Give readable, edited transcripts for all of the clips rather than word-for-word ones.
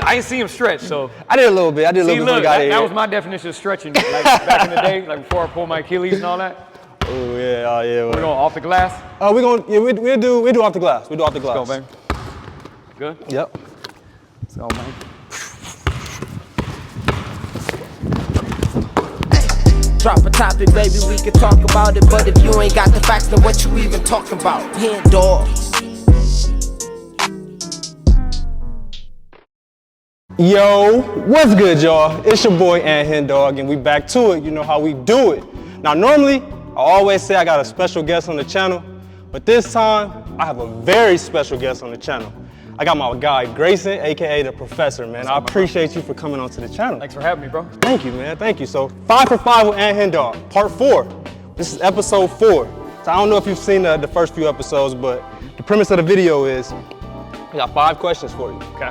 I didn't see him stretch, so. I did a little bit. I did a little bit. Look, that was my definition of stretching. Like back in the day, like before I pulled my Achilles and all that. Oh yeah, oh yeah. We're going off the glass. Oh, we do off the glass. We do off the glass. Let's go, baby. Good. Yep. Let's go, man. Drop a topic, baby, we can talk about it. But if you ain't got the facts, then what you even talking about? HenDawgz. Yo, what's good, y'all? It's your boy HenDawg, and we back to it. You know how we do it. Now, normally, I always say I got a special guest on the channel, but this time, I have a very special guest on the channel. I got my guy, Grayson, AKA the Professor, man. I appreciate you for coming onto the channel. Thanks for having me, bro. Thank you, man. Thank you. So, 5 for 5 with HenDawg, part 4. This is episode 4. So, I don't know if you've seen the first few episodes, but the premise of the video is I got 5 questions for you. Okay.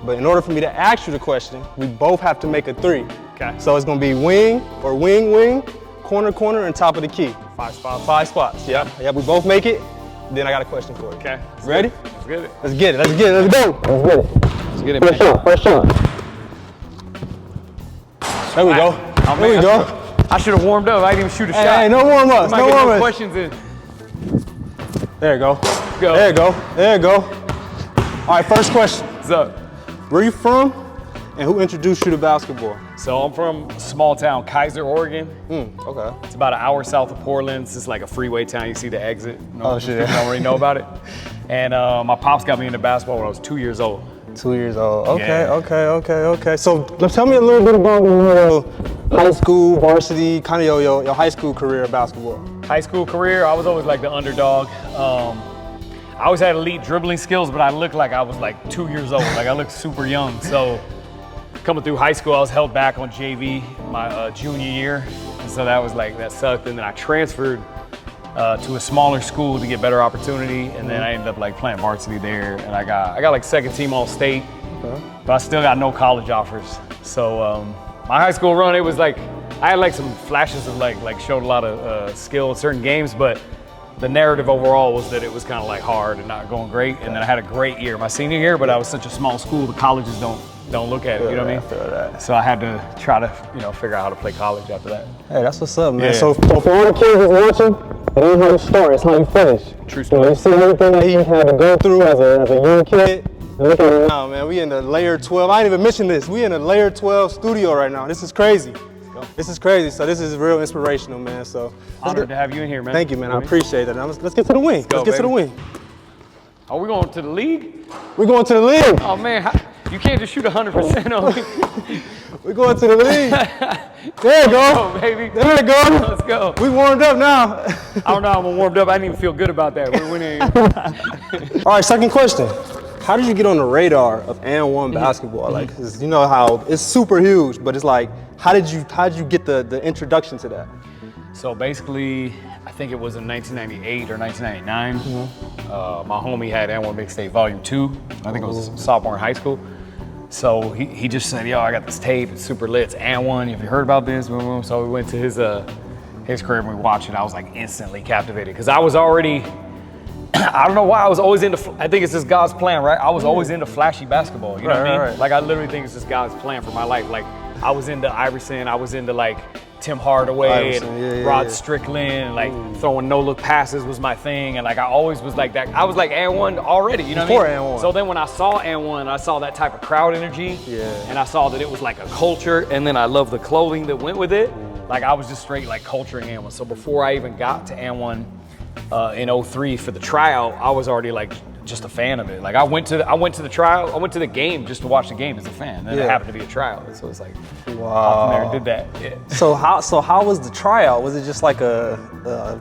But in order for me to ask you the question, we both have to make a 3. Okay. So, it's going to be wing or wing, wing, corner, corner, and top of the key. 5 spots. 5 spots. Yep. Yep. We both make it. Then I got a question for you. Okay. Ready? Let's get it. Let's get it. Let's get it. Let's go. Let's get it. Let's get it, man. First shot. There we go. Oh, there we go. I should have warmed up. I didn't even shoot a shot. Hey, no warm ups. No warm ups. Questions in. There you go. Go. There you go. There you go. All right, first question. What's up? Where you from and who introduced you to basketball? So I'm from a small town, Kaiser, Oregon. Okay. It's about an hour south of Portland. It's just like a freeway town. You see the exit. Oh, shit. People don't really know about it. And my pops got me into basketball when I was 2 years old. 2 years old. Okay, Yeah. okay. So tell me a little bit about your high school, varsity, kind of your high school career of basketball. High school career, I was always like the underdog. I always had elite dribbling skills, but I looked like I was like 2 years old. Like I looked super young. So coming through high school, I was held back on JV my junior year. And so that sucked. And then I transferred to a smaller school to get better opportunity. And then I ended up like playing varsity there. And I got like second team all state, but I still got no college offers. So my high school run, it was like, I had like some flashes of like showed a lot of skill in certain games, but the narrative overall was that it was kind of like hard and not going great. And then I had a great year my senior year, but I was such a small school, the colleges don't look at it, you know what I mean? I feel that. So I had to try to, figure out how to play college after that. Hey, that's what's up, man. Yeah. So for all the kids that's watching, it ain't how you start, it's how you finish. True story. You see everything that he had to go through as a young kid. Look at it now, man. We in the layer 12. I didn't even mention this. We in the layer 12 studio right now. This is crazy. This is crazy. So this is real inspirational, man. So Honored to have you in here, man. Thank you, man. I appreciate that. Now let's get to the wing. go, Let's get to the baby. wing. Are we going to the league? We're going to the league. Oh man, you can't just shoot 100% on me. We're going to the league. There you go. Oh, baby. There you go. Let's go. We warmed up now. I don't know, I'm warmed up. I didn't even feel good about that. We're winning. All right, second question. How did you get on the radar of &1 basketball? Like, 'cause you know how it's super huge, but it's like, how did you get the introduction to that? So basically, I think it was in 1998 or 1999. My homie had &1 Mixtape Volume 2. I think it was sophomore in high school. So he just said, yo, I got this tape, it's super lit, it's &1, have you heard about this? So we went to his crib and we watched it. I was like instantly captivated because I was already, I don't know why, I was always into, I think it's just God's plan, right? I was always into flashy basketball, you know what I mean? Right. Like I literally think it's just God's plan for my life. Like I was into Iverson, I was into like Tim Hardaway and Rod Strickland, like throwing no-look passes was my thing, and like I always was like that. I was like &1 already, you know what I mean? &1. So then when I saw &1, I saw that type of crowd energy, and I saw that it was like a culture, and then I loved the clothing that went with it. Like I was just straight like culturing &1. So before I even got to &1 in 03 for the tryout, I was already like just a fan of it. Like I went to the trial, I went to the game just to watch the game as a fan. And then it happened to be a tryout. So it's like, wow. There and did that. Yeah. So how was the tryout? Was it just like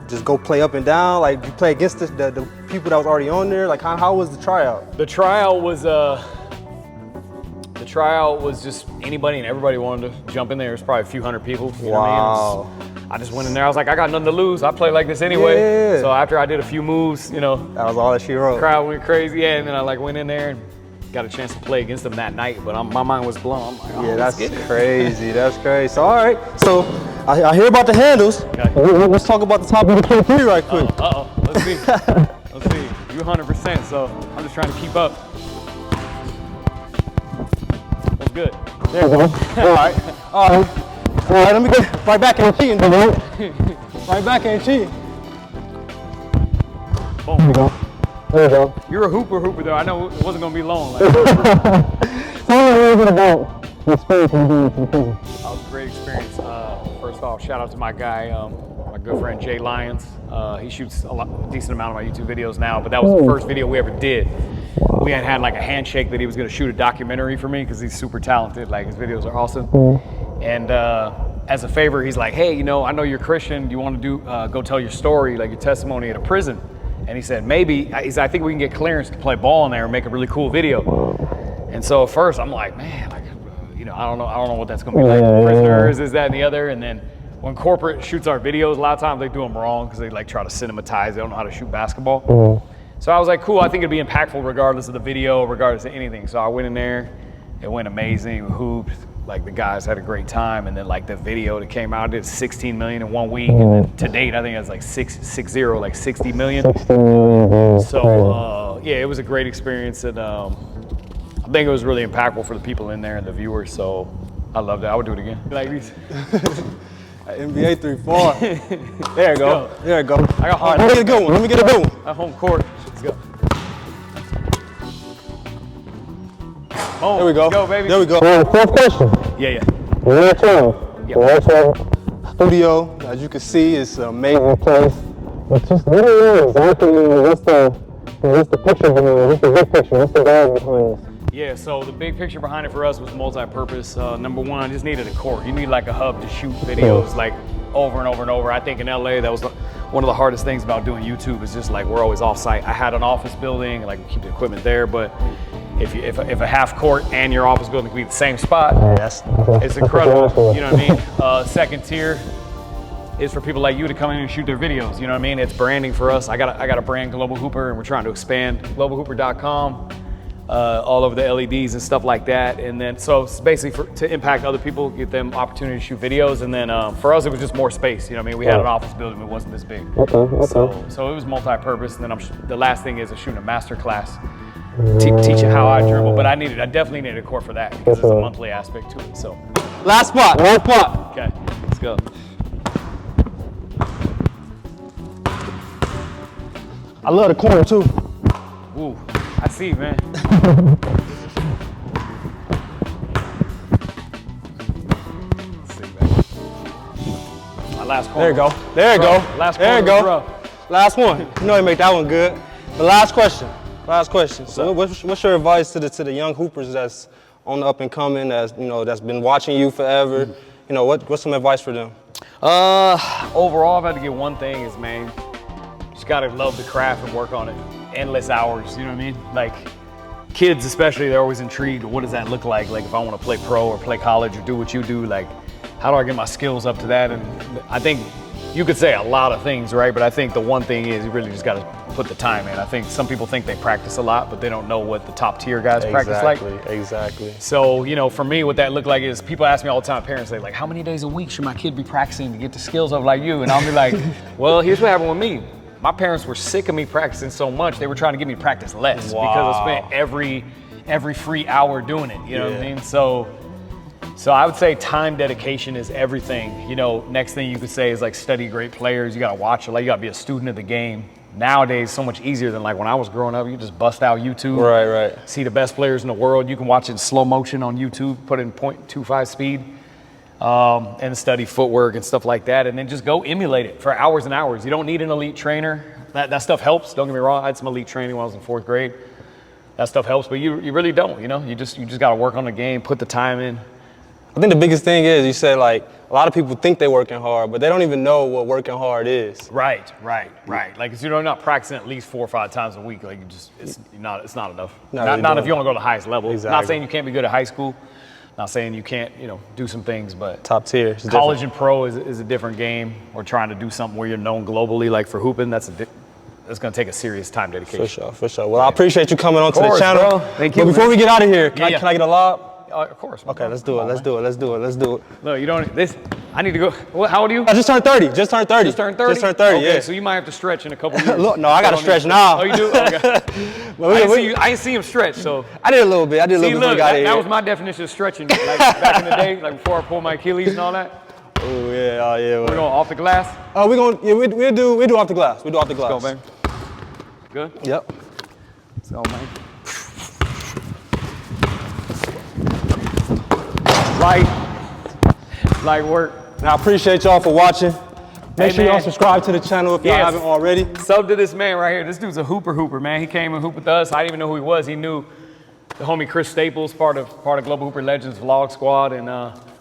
just go play up and down? Like you play against the people that was already on there? Like how was the tryout? The tryout was just anybody and everybody wanted to jump in there. There's probably a few hundred people. You know what I mean? I just went in there. I was like, I got nothing to lose. I play like this anyway. Yeah. So after I did a few moves, that was all that she wrote. The crowd went crazy. Yeah, and then I like went in there and got a chance to play against them that night. But my mind was blown. I'm like, oh, yeah, that's let's get it. crazy. That's crazy. So all right. So I hear about the handles. Okay. Let's talk about the top of the K3 right quick. Let's see. Let's see. You're 100%. So I'm just trying to keep up. good. There you go. All right. All right. All right, let me get right back and cheating, dude. Right back and cheating. Boom. There you go. There you go. You're a hooper though. I know it wasn't gonna be long. Like, Tell me a little bit about the experience of doing it to the prison. that was a great experience. First off, shout out to my guy, my good friend Jay Lyons. He shoots a decent amount of my YouTube videos now, but that was the first video we ever did. We had like a handshake that he was gonna shoot a documentary for me because he's super talented. Like his videos are awesome. And as a favor, he's like, hey, you know, I know you're Christian. Do you want to go tell your story, like your testimony at a prison? And he said, maybe. I think we can get clearance to play ball in there and make a really cool video. And so at first I'm like, man, like, you know, I don't know what that's gonna be like. Prisoners, is that and the other. And then when corporate shoots our videos, a lot of times they do them wrong because they like try to cinematize. They don't know how to shoot basketball. So I was like, cool, I think it'd be impactful regardless of the video, regardless of anything. So I went in there, it went amazing, we hooped, like the guys had a great time. And then like the video that came out did 16 million in 1 week. And then to date, I think it's like 60 million. 60 million views. So yeah, it was a great experience. And I think it was really impactful for the people in there and the viewers. So I loved it, I would do it again. Like these. NBA 3-4. There you go. There you go. I got home. All right, let me get a good one. Let me get a good one. At home court. Let's go. Boom. There we go. Let's go, baby. There we go. Fourth question. Yeah. We're in the Yep. studio, as you can see, it's an amazing place. But just let me know exactly what's the picture behind it? What's the big picture? What's the vibe behind this? Yeah, so the big picture behind it for us was multi-purpose. Number one, I just needed a court. You need like a hub to shoot videos like over and over and over. I think in LA, that was one of the hardest things about doing YouTube is just like we're always off-site. I had an office building, like we keep the equipment there, but if a half court and your office building can be the same spot, it's incredible. You know what I mean? Second tier is for people like you to come in and shoot their videos. You know what I mean? It's branding for us. I got a brand, Global Hooper, and we're trying to expand globalhooper.com. All over the LEDs and stuff like that. And then, so it's basically to impact other people, get them opportunity to shoot videos. And then for us, it was just more space. You know what I mean? We had an office building, it wasn't this big. So it was multi-purpose. And then the last thing is shooting a master class, teaching how I dribble. But I definitely needed a court for that because there's a monthly aspect to it. So Last spot. okay, let's go. I love the corner too. Ooh, I see, man. My last corner. There you go. There you go. Last There you corner was go. rough. Last one. You know you make that one good. The last question. Last question. So what's your advice to the young hoopers that's on the up and coming, that's been watching you forever? You know, what's some advice for them? Overall, if I had to get one thing is, man, just gotta love the craft and work on it. Endless hours, you know what I mean? Like, kids especially, they're always intrigued, what does that look like? Like, if I wanna play pro or play college or do what you do, like, how do I get my skills up to that? And I think you could say a lot of things, right? But I think the one thing is you really just gotta put the time in. I think some people think they practice a lot, but they don't know what the top tier guys practice like. Exactly. So, you know, for me, what that looked like is people ask me all the time, parents say, like, how many days a week should my kid be practicing to get the skills up like you? And I'll be like, well, here's what happened with me. My parents were sick of me practicing so much, they were trying to get me to practice less because I spent every free hour doing it, you know what I mean? So I would say time dedication is everything. You know, next thing you could say is like study great players. You gotta watch it, like you gotta be a student of the game. Nowadays, so much easier than like when I was growing up. You just bust out YouTube. Right. See the best players in the world. You can watch it in slow motion on YouTube, put it in 0.25 speed, and study footwork and stuff like that. And then just go emulate it for hours and hours. You don't need an elite trainer. That stuff helps, don't get me wrong. I had some elite training when I was in 4th grade. That stuff helps, but you really don't, you know? You just gotta work on the game, put the time in. I think the biggest thing is, you said, like, a lot of people think they're working hard, but they don't even know what working hard is. Right. Like, if you're not practicing at least 4 or 5 times a week, like, it's not enough. Not if you want to go to the highest level. Exactly. Not saying you can't be good at high school. Not saying you can't, do some things, but Top tier. College and pro is a different game. Or trying to do something where you're known globally, like for hooping, that's going to take a serious time dedication. For sure. Well, I appreciate you coming onto the channel. Bro. Thank you. But before we get out of here, can I get a lob? Of course. Okay, let's do it. Let's do it. Let's do it. Let's do it. Look, you don't. I need to go. What? How old are you? I just turned 30. Just turned 30. Just turned 30. Just turned 30. Okay, Yeah. so you might have to stretch in a couple years. Look, no, I gotta stretch now. Oh, you do? Okay. Well, I ain't see him stretch, so. I did a little bit. I did a little bit. Look, Got that was my definition of stretching, like back in the day, like before I pulled my Achilles and all that. Oh yeah, oh yeah. We're going off the glass. Oh, we do off the glass. We do off the glass. Let's go, baby. Good. Yep. Let's go, man. Light work. Now I appreciate y'all for watching. Make Hey, sure y'all man. subscribe to the channel if y'all Yes. haven't already. Sub to this man right here. This dude's a hooper, man. He came and hooped with us. I didn't even know who he was. He knew the homie Chris Staples, part of Global Hooper Legends Vlog Squad, and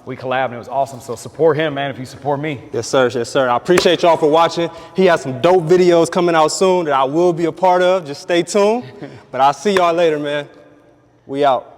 we collabed and it was awesome. So support him, man, if you support me. Yes, sir. Yes, sir. I appreciate y'all for watching. He has some dope videos coming out soon that I will be a part of. Just stay tuned. But I'll see y'all later, man. We out.